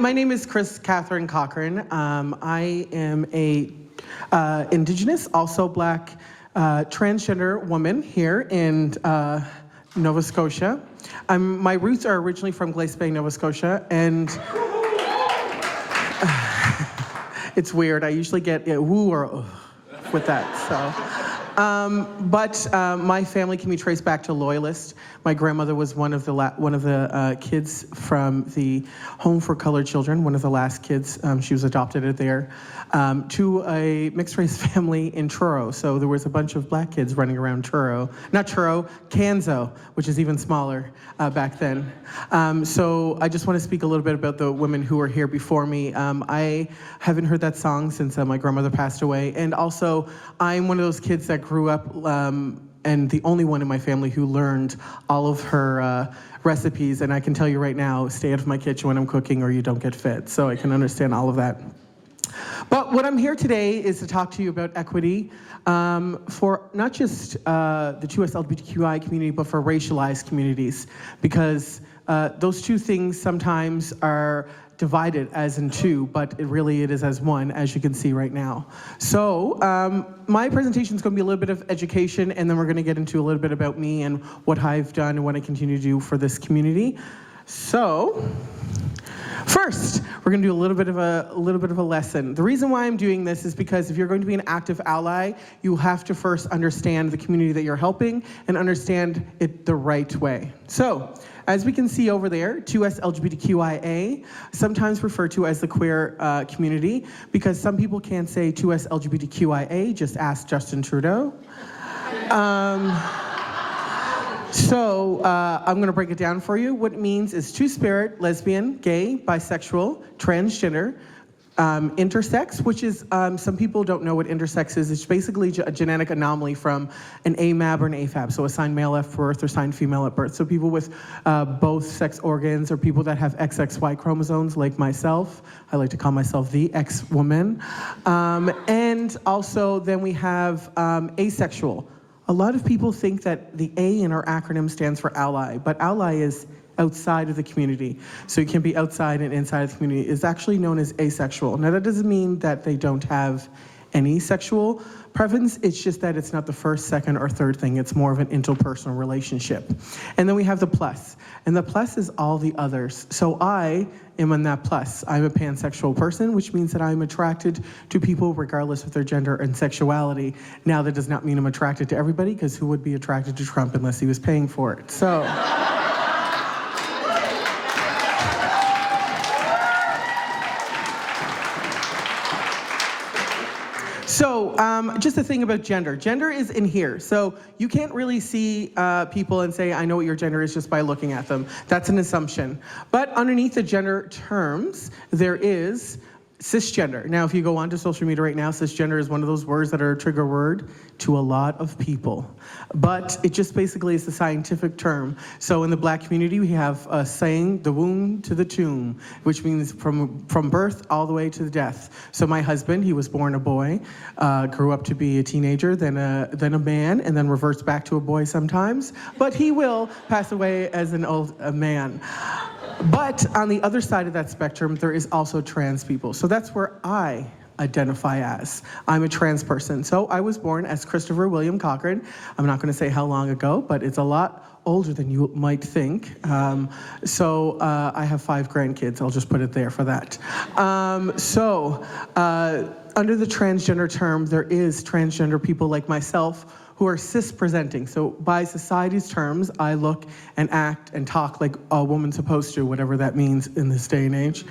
My name is Catherine Cochrane. I am a indigenous, also black, transgender woman here in Nova Scotia. My roots are originally from Glace Bay, Nova Scotia, and it's weird. I usually get woo or with that, so. But my family can be traced back to Loyalist. My grandmother was one of the kids from the Home for Colored Children, one of the last kids. She was adopted there, to a mixed-race family in Truro. So there was a bunch of black kids running around Truro. Not Truro, Canso, which is even smaller back then. So I just want to speak a little bit about the women who were here before me. I haven't heard that song since my grandmother passed away. And also, I'm one of those kids that grew up and the only one in my family who learned all of her recipes. And I can tell you right now, stay out of my kitchen when I'm cooking or you don't get fed. So I can understand all of that. But what I'm here today is to talk to you about equity for not just the 2SLGBTQIA community, but for racialized communities. Because those two things sometimes are divided as in two, but it is as one, as you can see right now. So my presentation is going to be a little bit of education, and then we're going to get into a little bit about me and what I've done and what I continue to do for this community. So first, we're going to do a little bit of a lesson. The reason why I'm doing this is because if you're going to be an active ally, you have to first understand the community that you're helping and understand it the right way. So, as we can see over there, 2SLGBTQIA, sometimes referred to as the queer community, because some people can't say 2SLGBTQIA, just ask Justin Trudeau. So I'm going to break it down for you. What it means is two-spirit, lesbian, gay, bisexual, transgender, intersex, which is, some people don't know what intersex is. It's basically a genetic anomaly from an AMAB or an AFAB, so assigned male at birth or assigned female at birth. So people with both sex organs, or people that have XXY chromosomes like myself. I like to call myself the X-woman. And also then we have asexual. A lot of people think that the A in our acronym stands for ally, but ally is outside of the community. So you can be outside and inside of the community. It's actually known as asexual. Now that doesn't mean that they don't have any sexual preference, it's just that it's not the first, second, or third thing. It's more of an interpersonal relationship. And then we have the plus. And the plus is all the others. So I am in that plus. I'm a pansexual person, which means that I'm attracted to people regardless of their gender and sexuality. Now that does not mean I'm attracted to everybody, because who would be attracted to Trump unless he was paying for it? So. So just a thing about gender. Gender is in here. So you can't really see people and say, I know what your gender is just by looking at them. That's an assumption. But underneath the gender terms, there is cisgender. Now, if you go onto social media right now, cisgender is one of those words that are a trigger word to a lot of people. But it just basically is the scientific term. So in the black community, we have a saying, the womb to the tomb, which means from birth all the way to the death. So my husband, he was born a boy, grew up to be a teenager, then a man, and then reverts back to a boy sometimes. But he will pass away as an old man. But on the other side of that spectrum, there is also trans people. So that's where I identify as. I'm a trans person. So I was born as Christopher William Cochrane. I'm not going to say how long ago, but it's a lot older than you might think. So I have 5 grandkids. I'll just put it there for that. Under the transgender term, there is transgender people like myself who are cis-presenting. So by society's terms, I look and act and talk like a woman's supposed to, whatever that means in this day and age.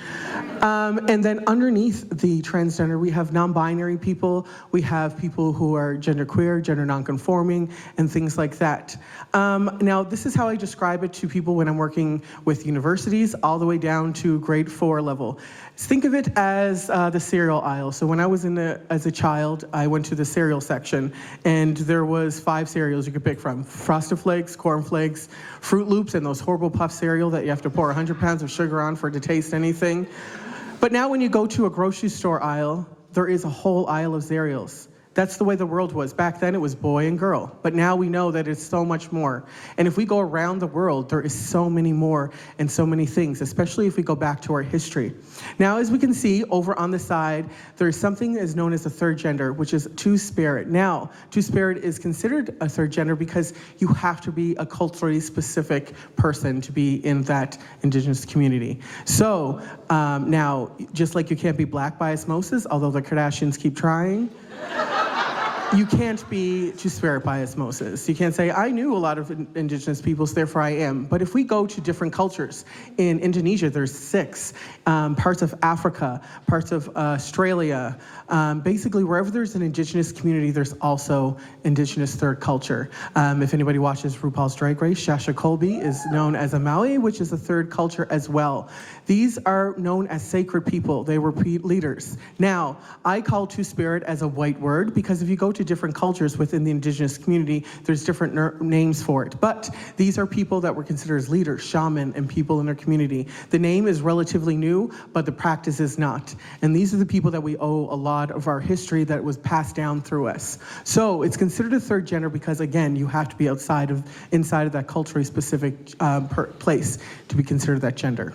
And then underneath the transgender, we have non-binary people, we have people who are genderqueer, gender non-conforming, and things like that. Now, this is how I describe it to people when I'm working with universities, all the way down to grade 4 level. Think of it as the cereal aisle. So when I was as a child, I went to the cereal section, and there was 5 cereals you could pick from. Frosted Flakes, Corn Flakes, Fruit Loops, and those horrible puff cereal that you have to pour 100 pounds of sugar on for it to taste anything. But now when you go to a grocery store aisle, there is a whole aisle of cereals. That's the way the world was. Back then it was boy and girl, but now we know that it's so much more. And if we go around the world, there is so many more and so many things, especially if we go back to our history. Now, as we can see over on the side, there's something that is known as the third gender, which is two-spirit. Now, two-spirit is considered a third gender because you have to be a culturally specific person to be in that indigenous community. So now, just like you can't be black by osmosis, although the Kardashians keep trying, you can't be two-spirit by osmosis. You can't say, I knew a lot of indigenous peoples, therefore I am. But if we go to different cultures, in Indonesia there's 6, parts of Africa, parts of Australia, basically wherever there's an indigenous community, there's also indigenous third culture. If anybody watches RuPaul's Drag Race, Shasha Colby is known as a Maui, which is a third culture as well. These are known as sacred people. They were leaders. Now, I call two-spirit as a white word because if you go to different cultures within the indigenous community, there's different names for it. But these are people that were considered as leaders, shaman, and people in their community. The name is relatively new, but the practice is not. And these are the people that we owe a lot of our history that was passed down through us. So it's considered a third gender because, again, you have to be inside of that culturally specific place to be considered that gender.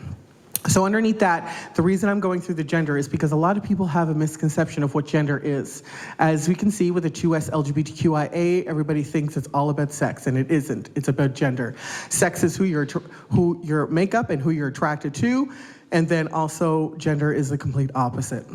So underneath that, the reason I'm going through the gender is because a lot of people have a misconception of what gender is. As we can see with the 2SLGBTQIA, everybody thinks it's all about sex, and it isn't. It's about gender. Sex is who your makeup and who you're attracted to, and then also gender is the complete opposite.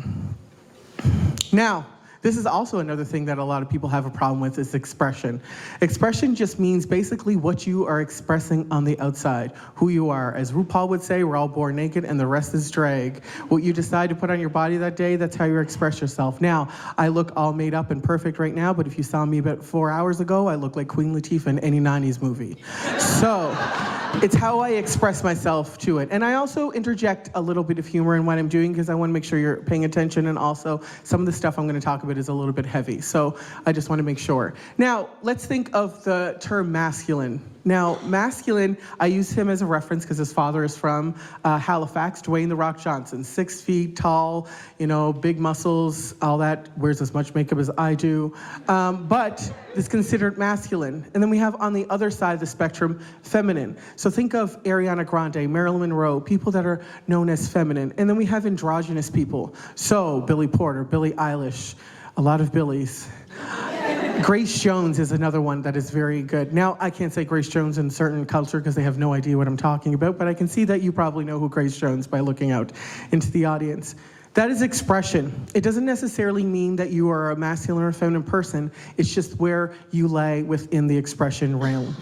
Now, this is also another thing that a lot of people have a problem with is expression. Expression just means basically what you are expressing on the outside, who you are. As RuPaul would say, we're all born naked and the rest is drag. What you decide to put on your body that day, that's how you express yourself. Now, I look all made up and perfect right now, but if you saw me about 4 hours ago, I look like Queen Latifah in any 90s movie. So, it's how I express myself to it. And I also interject a little bit of humor in what I'm doing because I want to make sure you're paying attention, and also some of the stuff I'm going to talk about is a little bit heavy. So I just want to make sure. Now, let's think of the term masculine. Now, masculine, I use him as a reference because his father is from Halifax, Dwayne "The Rock" Johnson, 6 feet tall, big muscles, all that, wears as much makeup as I do, but is considered masculine. And then we have on the other side of the spectrum, feminine. So think of Ariana Grande, Marilyn Monroe, people that are known as feminine. And then we have androgynous people. So Billy Porter, Billie Eilish, a lot of Billies. Grace Jones is another one that is very good. Now, I can't say Grace Jones in certain culture because they have no idea what I'm talking about, but I can see that you probably know who Grace Jones by looking out into the audience. That is expression. It doesn't necessarily mean that you are a masculine or feminine person. It's just where you lay within the expression realm.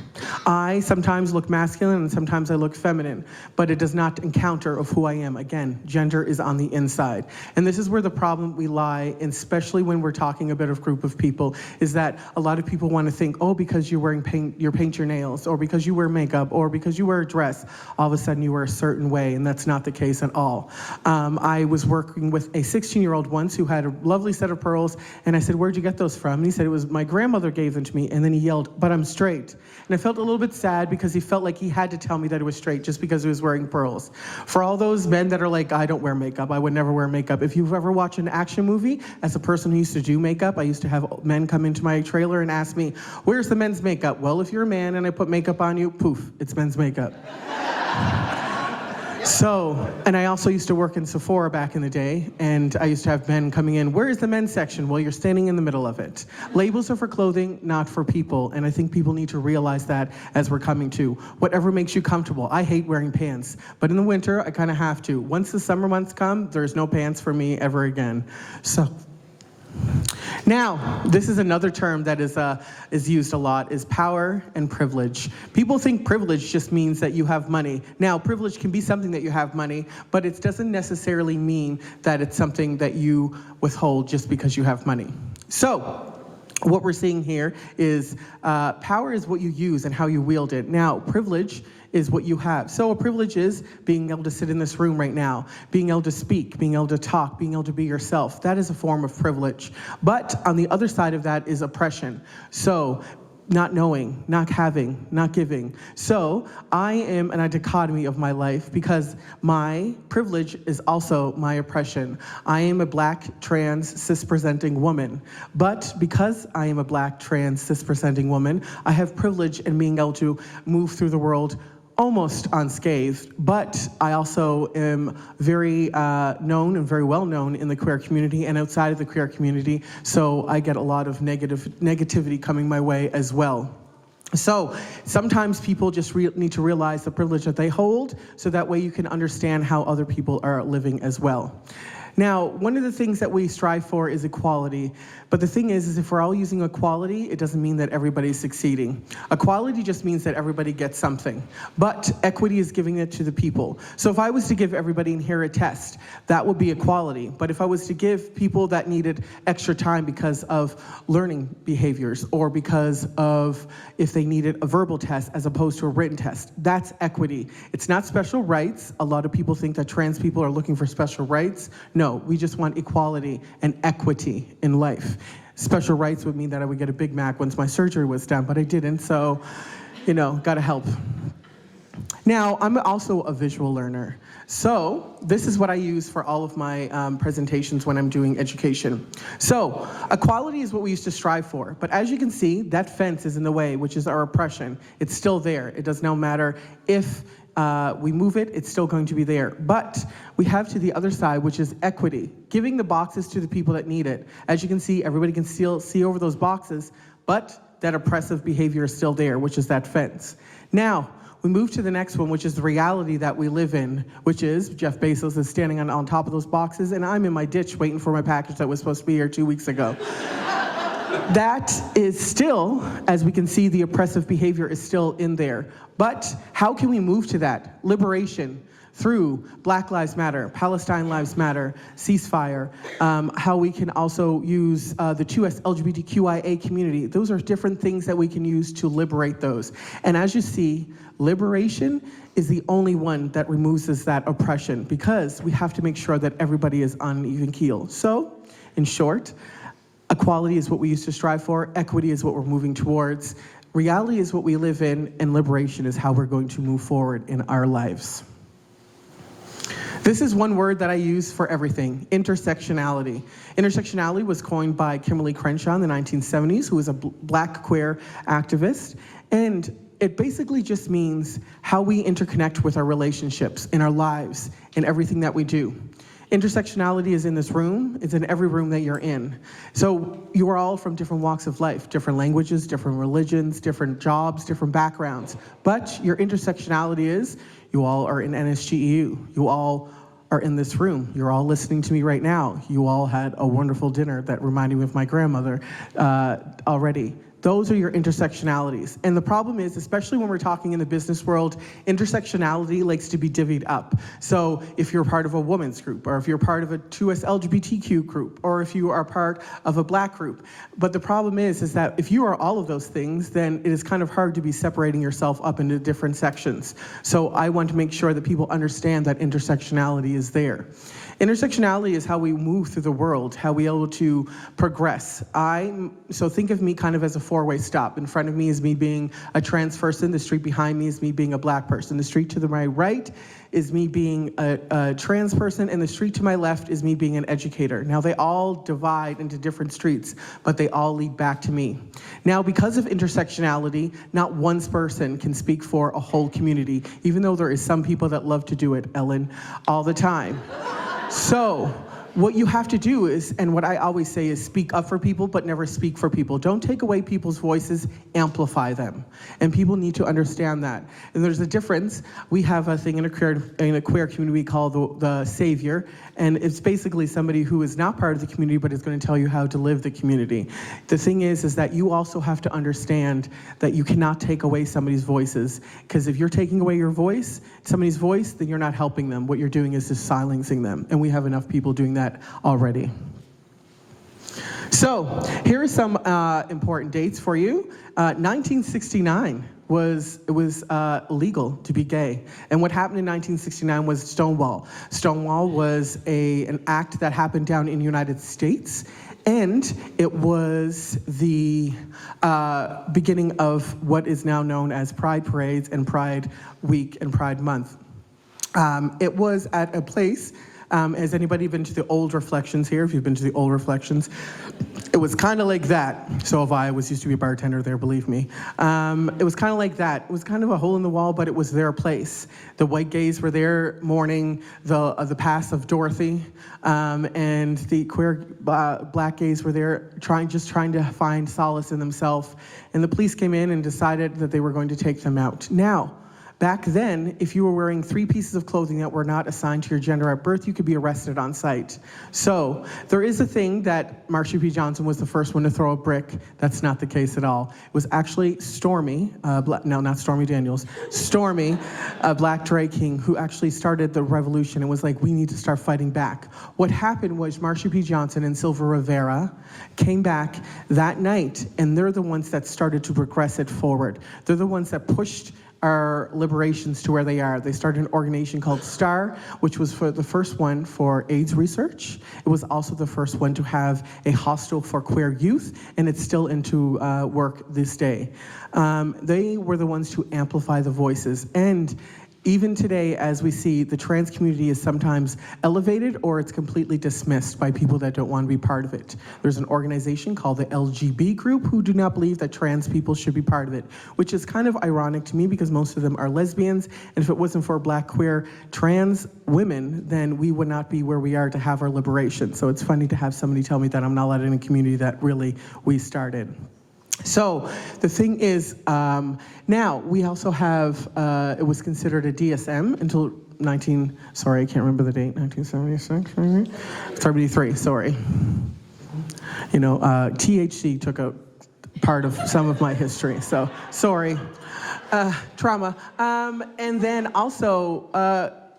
I sometimes look masculine and sometimes I look feminine, but it does not encounter of who I am. Again, gender is on the inside. And this is where the problem we lie, especially when we're talking about a group of people, is that a lot of people want to think, oh, because you're wearing paint, you paint your nails, or because you wear makeup, or because you wear a dress, all of a sudden you are a certain way, and that's not the case at all. I was working with a 16-year-old once who had a lovely set of pearls, and I said, where'd you get those from? And he said, it was my grandmother gave them to me, and then he yelled, but I'm straight. And I felt a little bit sad because he felt like he had to tell me that it was straight just because he was wearing pearls. For all those men that are like, I don't wear makeup, I would never wear makeup. If you've ever watched an action movie, as a person who used to do makeup, I used to have men come into my trailer and ask me, where's the men's makeup? Well, if you're a man and I put makeup on you, poof, it's men's makeup. So, and I also used to work in Sephora back in the day, and I used to have men coming in, where is the men's section? Well, you're standing in the middle of it. Labels are for clothing, not for people, and I think people need to realize that as we're coming to. Whatever makes you comfortable. I hate wearing pants, but in the winter, I kind of have to. Once the summer months come, there's no pants for me ever again. So. Now, this is another term that is used a lot, is power and privilege. People think privilege just means that you have money. Now, privilege can be something that you have money, but it doesn't necessarily mean that it's something that you withhold just because you have money. So, what we're seeing here is power is what you use and how you wield it. Now, privilege is what you have. So a privilege is being able to sit in this room right now, being able to speak, being able to talk, being able to be yourself. That is a form of privilege. But on the other side of that is oppression. So not knowing, not having, not giving. So I am in a dichotomy of my life because my privilege is also my oppression. I am a black, trans, cis-presenting woman. But because I am a black, trans, cis-presenting woman, I have privilege in being able to move through the world almost unscathed, but I also am very known and very well known in the queer community and outside of the queer community, so I get a lot of negativity coming my way as well. So sometimes people just need to realize the privilege that they hold, so that way you can understand how other people are living as well. Now, one of the things that we strive for is equality, but the thing is if we're all using equality, it doesn't mean that everybody's succeeding. Equality just means that everybody gets something, but equity is giving it to the people. So if I was to give everybody in here a test, that would be equality. But if I was to give people that needed extra time because of learning behaviors or because of if they needed a verbal test as opposed to a written test, that's equity. It's not special rights. A lot of people think that trans people are looking for special rights. No, we just want equality and equity in life. Special rights would mean that I would get a Big Mac once my surgery was done, but I didn't, so, you know, gotta help. Now, I'm also a visual learner. So this is what I use for all of my presentations when I'm doing education. So equality is what we used to strive for. But as you can see, that fence is in the way, which is our oppression. It's still there. It does not matter if we move it, it's still going to be there. But we have to the other side, which is equity, giving the boxes to the people that need it. As you can see, everybody can still see over those boxes, but that oppressive behavior is still there, which is that fence. Now, we move to the next one, which is the reality that we live in, which is Jeff Bezos is standing on top of those boxes, and I'm in my ditch waiting for my package that was supposed to be here 2 weeks ago. That is still, as we can see, the oppressive behavior is still in there. But how can we move to that? Liberation through Black Lives Matter, Palestine Lives Matter, ceasefire, how we can also use the 2SLGBTQIA community. Those are different things that we can use to liberate those. And as you see, liberation is the only one that removes that oppression, because we have to make sure that everybody is on an even keel. So, in short, equality is what we used to strive for, equity is what we're moving towards, reality is what we live in, and liberation is how we're going to move forward in our lives. This is one word that I use for everything, intersectionality. Intersectionality was coined by Kimberly Crenshaw in the 1970s, who was a black queer activist, and it basically just means how we interconnect with our relationships, in our lives, in everything that we do. Intersectionality is in this room, it's in every room that you're in. So you are all from different walks of life, different languages, different religions, different jobs, different backgrounds. But your intersectionality is, you all are in NSGEU, you all are in this room, you're all listening to me right now, you all had a wonderful dinner that reminded me of my grandmother already. Those are your intersectionalities. And the problem is, especially when we're talking in the business world, intersectionality likes to be divvied up. So if you're part of a women's group, or if you're part of a 2SLGBTQ group, or if you are part of a black group. But the problem is that if you are all of those things, then it is kind of hard to be separating yourself up into different sections. So I want to make sure that people understand that intersectionality is there. Intersectionality is how we move through the world, how we are able to progress. So think of me kind of as a four-way stop. In front of me is me being a trans person, the street behind me is me being a black person, the street to my right is me being a trans person, and the street to my left is me being an educator. Now they all divide into different streets, but they all lead back to me. Now because of intersectionality, not one person can speak for a whole community, even though there is some people that love to do it, Ellen, all the time. So what you have to do is, and what I always say is, speak up for people, but never speak for people. Don't take away people's voices, amplify them. And people need to understand that. And there's a difference. We have a thing in a queer community we call the savior, and it's basically somebody who is not part of the community, but is going to tell you how to live the community. The thing is that you also have to understand that you cannot take away somebody's voices, because if you're taking away somebody's voice, then you're not helping them. What you're doing is just silencing them, and we have enough people doing that already. So here are some important dates for you. 1969 was legal to be gay, and what happened in 1969 was Stonewall. Stonewall was an act that happened down in the United States, And it was the beginning of what is now known as Pride Parades and Pride Week and Pride Month. It was at a place, has anybody been to the old Reflections here? If you've been to the old Reflections, it was kind of like that. So have I. Used to be a bartender there, believe me. It was kind of like that. It was kind of a hole in the wall, but it was their place. The white gays were there mourning the pass of Dorothy, and the queer black gays were there trying to find solace in themselves. And the police came in and decided that they were going to take them out. Now, back then, if you were wearing 3 pieces of clothing that were not assigned to your gender at birth, you could be arrested on sight. So there is a thing that Marsha P. Johnson was the first one to throw a brick. That's not the case at all. It was actually Stormy, no, not Stormy Daniels, Stormy, a black drag king, who actually started the revolution and was like, we need to start fighting back. What happened was Marsha P. Johnson and Silva Rivera came back that night, and they're the ones that started to progress it forward. They're the ones that pushed our liberations to where they are. They started an organization called STAR, which was for the first one for AIDS research. It was also the first one to have a hostel for queer youth, and it's still into work this day. They were the ones to amplify the voices. And even today, as we see, the trans community is sometimes elevated or it's completely dismissed by people that don't want to be part of it. There's an organization called the LGB group who do not believe that trans people should be part of it, which is kind of ironic to me because most of them are lesbians, and if it wasn't for black, queer, trans women, then we would not be where we are to have our liberation. So it's funny to have somebody tell me that I'm not allowed in a community that really we started. So the thing is, now we also have, it was considered a DSM until sorry, I can't remember the date, 1976, maybe? 73, sorry. You know, THC took a part of some of my history, so sorry. Trauma. And then also,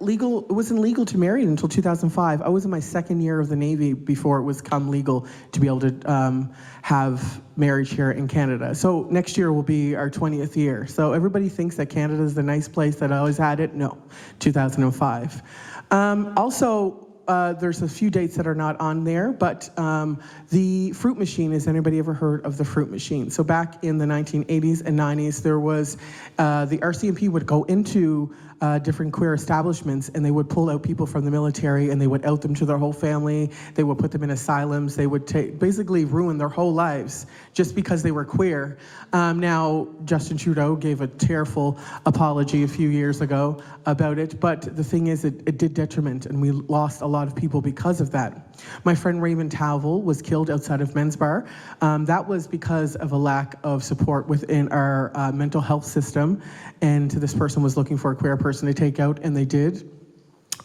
it wasn't legal to marry until 2005. I was in my 2nd year of the Navy before it was become legal to be able to have marriage here in Canada. So next year will be our 20th year. So everybody thinks that Canada is the nice place that always had it. No, 2005. Also, there's a few dates that are not on there, but the fruit machine, has anybody ever heard of the fruit machine? So back in the 1980s and 90s, there was, the RCMP would go into different queer establishments, and they would pull out people from the military, and they would out them to their whole family. They would put them in asylums. They would basically ruin their whole lives just because they were queer. Now, Justin Trudeau gave a tearful apology a few years ago about it, but the thing is, it did detriment, and we lost a lot of people because of that. My friend Raymond Tavel was killed outside of Men's Bar. That was because of a lack of support within our mental health system, and this person was looking for a queer person to take out, and they did.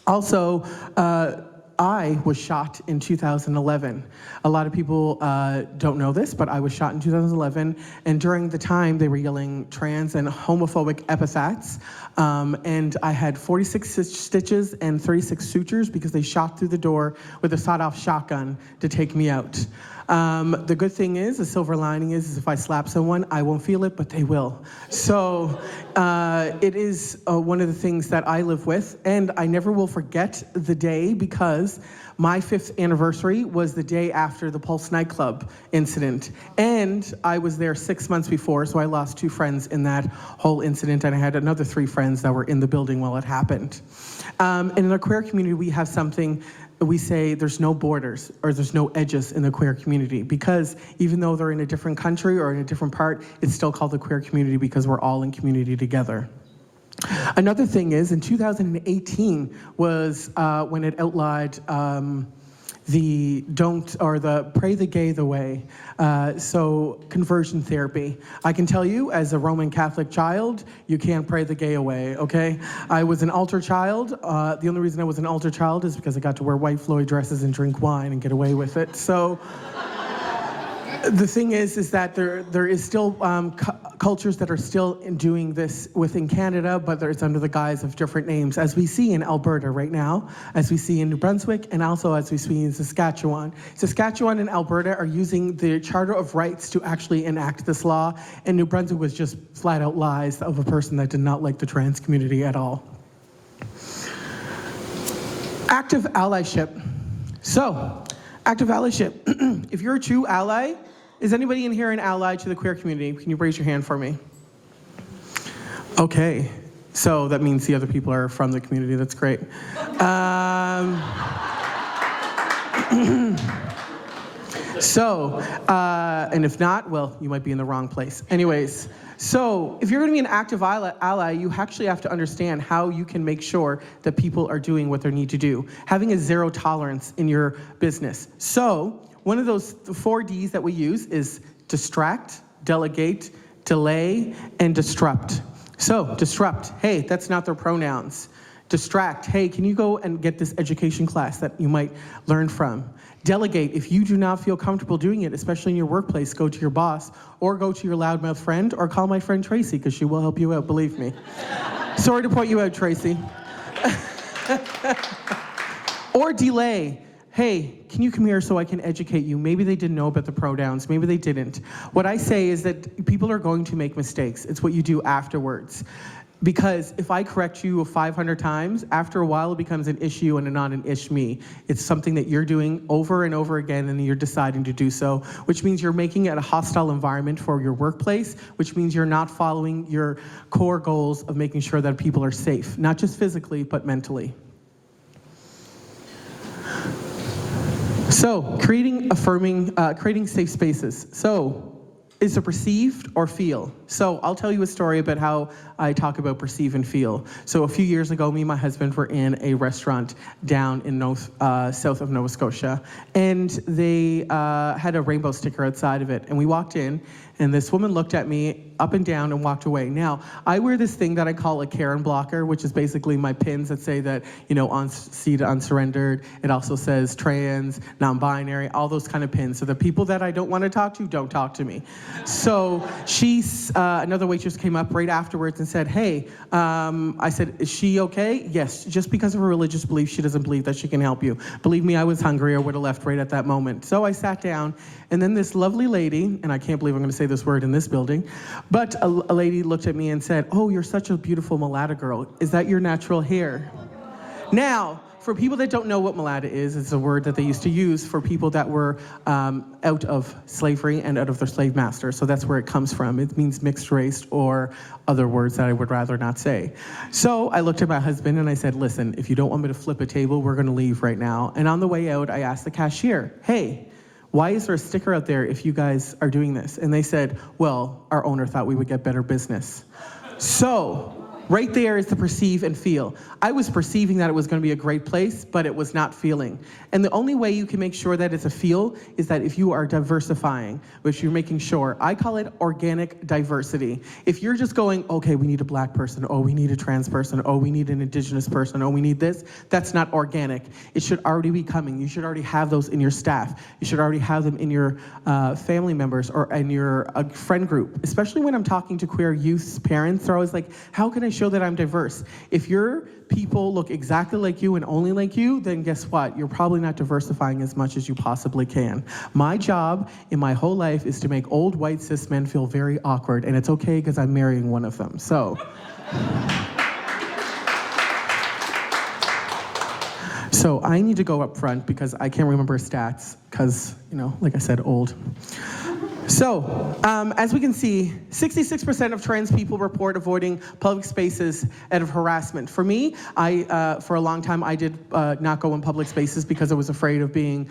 Also, I was shot in 2011. A lot of people don't know this, but I was shot in 2011, and during the time they were yelling trans and homophobic epithets, and I had 46 stitches and 36 sutures because they shot through the door with a sawed-off shotgun to take me out. The good thing is, the silver lining is if I slap someone, I won't feel it, but they will. So it is one of the things that I live with, and I never will forget the day because my 5th anniversary was the day after the Pulse nightclub incident. And I was there 6 months before, so I lost 2 friends in that whole incident, and I had another 3 friends that were in the building while it happened. And in the queer community, we have something we say there's no borders or there's no edges in the queer community, because even though they're in a different country or in a different part, it's still called the queer community because we're all in community together. Another thing is, in 2018 was when it outlawed the pray the gay the way, so conversion therapy. I can tell you, as a Roman Catholic child, you can't pray the gay away, okay? I was an altar child. The only reason I was an altar child is because I got to wear white Floyd dresses and drink wine and get away with it. So the thing is that there is still cultures that are still doing this within Canada, but it's under the guise of different names, as we see in Alberta right now, as we see in New Brunswick, and also as we see in Saskatchewan. Saskatchewan and Alberta are using the Charter of Rights to actually enact this law, and New Brunswick was just flat out lies of a person that did not like the trans community at all. Active allyship. So, Active allyship. If you're a true ally, is anybody in here an ally to the queer community? Can you raise your hand for me? Okay, so that means the other people are from the community. That's great. And if not, well, you might be in the wrong place. Anyways, so if you're going to be an active ally, you actually have to understand how you can make sure that people are doing what they need to do. Having a zero tolerance in your business. So one of those 4 Ds that we use is distract, delegate, delay, and disrupt. So disrupt, hey, that's not their pronouns. Distract, hey, can you go and get this education class that you might learn from? Delegate, if you do not feel comfortable doing it, especially in your workplace, go to your boss, or go to your loudmouth friend, or call my friend Tracy, because she will help you out, believe me. Sorry to point you out, Tracy. Or delay. Hey, can you come here so I can educate you? Maybe they didn't know about the pronouns, maybe they didn't. What I say is that people are going to make mistakes. It's what you do afterwards. Because if I correct you 500 times, after a while it becomes an issue and not an ish-me. It's something that you're doing over and over again and you're deciding to do so, which means you're making it a hostile environment for your workplace, which means you're not following your core goals of making sure that people are safe, not just physically, but mentally. So, creating safe spaces. So, is it perceived or feel? So I'll tell you a story about how I talk about perceive and feel. So a few years ago, me and my husband were in a restaurant down in south of Nova Scotia, and they had a rainbow sticker outside of it. And we walked in, and this woman looked at me up and down and walked away. Now, I wear this thing that I call a Karen blocker, which is basically my pins that say that, see the unsurrendered. It also says trans, non-binary, all those kind of pins. So the people that I don't want to talk to, don't talk to me. So another waitress came up right afterwards and said, hey, I said, is she okay? Yes, just because of her religious belief, she doesn't believe that she can help you. Believe me, I was hungry, I would have left right at that moment. So I sat down, and then this lovely lady, and I can't believe I'm going to say this word in this building, but a lady looked at me and said, oh, you're such a beautiful mulatto girl. Is that your natural hair? Now, for people that don't know what mulatto is, it's a word that they used to use for people that were out of slavery and out of their slave master. So that's where it comes from. It means mixed race or other words that I would rather not say. So I looked at my husband and I said, listen, if you don't want me to flip a table, we're gonna leave right now. And on the way out, I asked the cashier, hey, why is there a sticker out there if you guys are doing this? And they said, well, our owner thought we would get better business. So, right there is the perceive and feel. I was perceiving that it was going to be a great place, but it was not feeling. And the only way you can make sure that it's a feel is that if you are diversifying, which you're making sure, I call it organic diversity. If you're just going, okay, we need a black person, oh, we need a trans person, oh, we need an indigenous person, oh, we need this, that's not organic. It should already be coming. You should already have those in your staff. You should already have them in your family members or in your friend group. Especially when I'm talking to queer youth parents, they're always like, how can I show that I'm diverse? If your people look exactly like you and only like you, then guess what? You're probably not diversifying as much as you possibly can. My job in my whole life is to make old white cis men feel very awkward, and it's okay because I'm marrying one of them. So I need to go up front because I can't remember stats because, like I said, old. So, as we can see, 66% of trans people report avoiding public spaces out of harassment. For me, for a long time, I did not go in public spaces because I was afraid of being,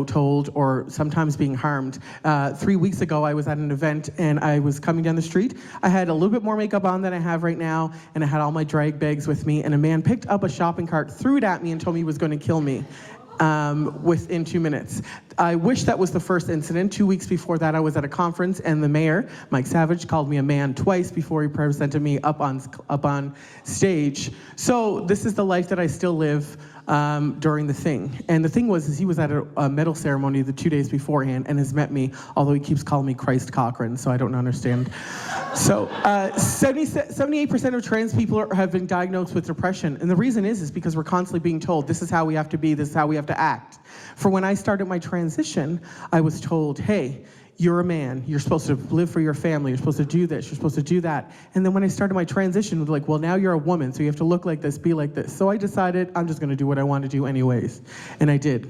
told or sometimes being harmed. 3 weeks ago, I was at an event and I was coming down the street. I had a little bit more makeup on than I have right now, and I had all my drag bags with me, and a man picked up a shopping cart, threw it at me, and told me he was going to kill me. Within 2 minutes. I wish that was the first incident. 2 weeks before that, I was at a conference, and the mayor, Mike Savage, called me a man twice before he presented me up on stage. So this is the life that I still live during the thing. And the thing was, he was at a medal ceremony the 2 days beforehand and has met me, although he keeps calling me Christ Cochrane, so I don't understand. So 78% of trans people have been diagnosed with depression. And the reason is because we're constantly being told, this is how we have to be, this is how we have to act. For when I started my transition, I was told, hey, you're a man, you're supposed to live for your family, you're supposed to do this, you're supposed to do that. And then when I started my transition, it was like, well, now you're a woman, so you have to look like this, be like this. So I decided I'm just gonna do what I want to do anyways. And I did.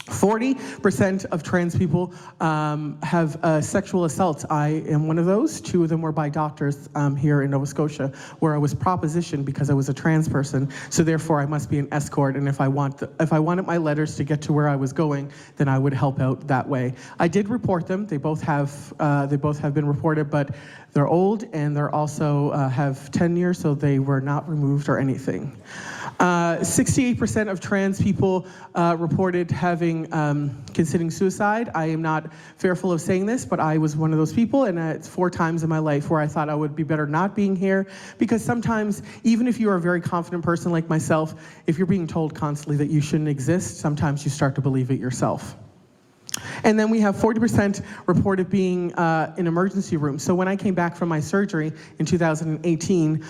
40% of trans people have sexual assaults. I am one of those. 2 of them were by doctors here in Nova Scotia, where I was propositioned because I was a trans person, so therefore I must be an escort, and if I wanted my letters to get to where I was going, then I would help out that way. I did report them. They both have been reported, but they're old and they're also have tenure, so they were not removed or anything. 68% of trans people reported considering suicide. I am not fearful of saying this, but I was one of those people, and it's 4 times in my life where I thought I would be better not being here, because sometimes, even if you are a very confident person like myself, if you're being told constantly that you shouldn't exist, sometimes you start to believe it yourself. And then we have 40% reported being in emergency rooms. So when I came back from my surgery in 2018,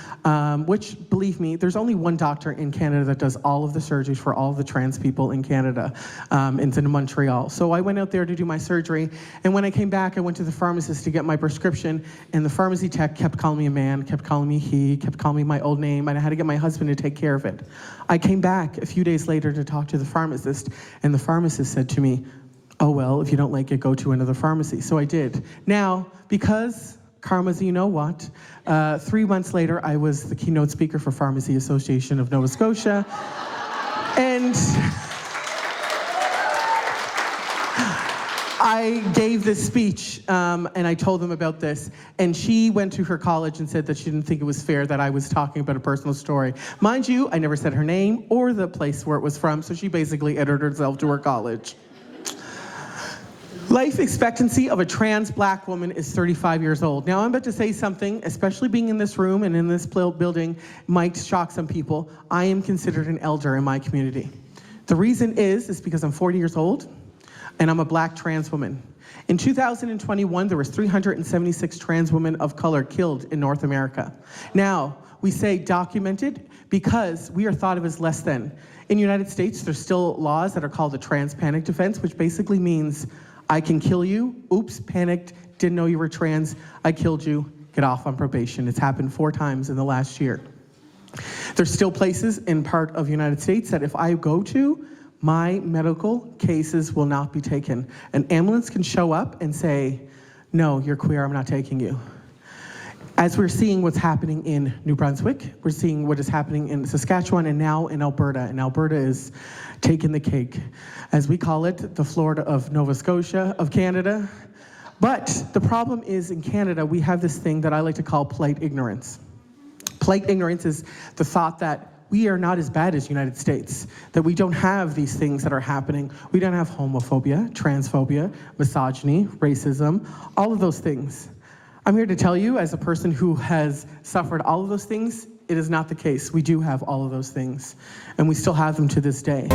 which, believe me, there's only one doctor in Canada that does all of the surgeries for all of the trans people in Canada. It's in Montreal. So I went out there to do my surgery, and when I came back, I went to the pharmacist to get my prescription, and the pharmacy tech kept calling me a man, kept calling me he, kept calling me my old name, and I had to get my husband to take care of it. I came back a few days later to talk to the pharmacist, and the pharmacist said to me, "Oh, well, if you don't like it, go to another pharmacy." So I did. Now, because karma's you know what, 3 months later, I was the keynote speaker for Pharmacy Association of Nova Scotia. And I gave this speech, and I told them about this, and she went to her college and said that she didn't think it was fair that I was talking about a personal story. Mind you, I never said her name or the place where it was from, so she basically edited herself to her college. Life expectancy of a trans black woman is 35 years old. Now I'm about to say something, especially being in this room and in this building, might shock some people. I am considered an elder in my community. The reason is because I'm 40 years old and I'm a black trans woman. In 2021, there was 376 trans women of color killed in North America. Now, we say documented because we are thought of as less than. In the United States, there's still laws that are called the trans panic defense, which basically means I can kill you, oops, panicked, didn't know you were trans, I killed you, get off on probation. It's happened 4 times in the last year. There's still places in part of the United States that if I go to, my medical cases will not be taken. An ambulance can show up and say, "No, you're queer, I'm not taking you." As we're seeing what's happening in New Brunswick, we're seeing what is happening in Saskatchewan and now in Alberta. And Alberta is taking the cake. As we call it, the Florida of Nova Scotia, of Canada. But the problem is in Canada, we have this thing that I like to call polite ignorance. Polite ignorance is the thought that we are not as bad as the United States, that we don't have these things that are happening. We don't have homophobia, transphobia, misogyny, racism, all of those things. I'm here to tell you, as a person who has suffered all of those things, it is not the case. We do have all of those things, and we still have them to this day.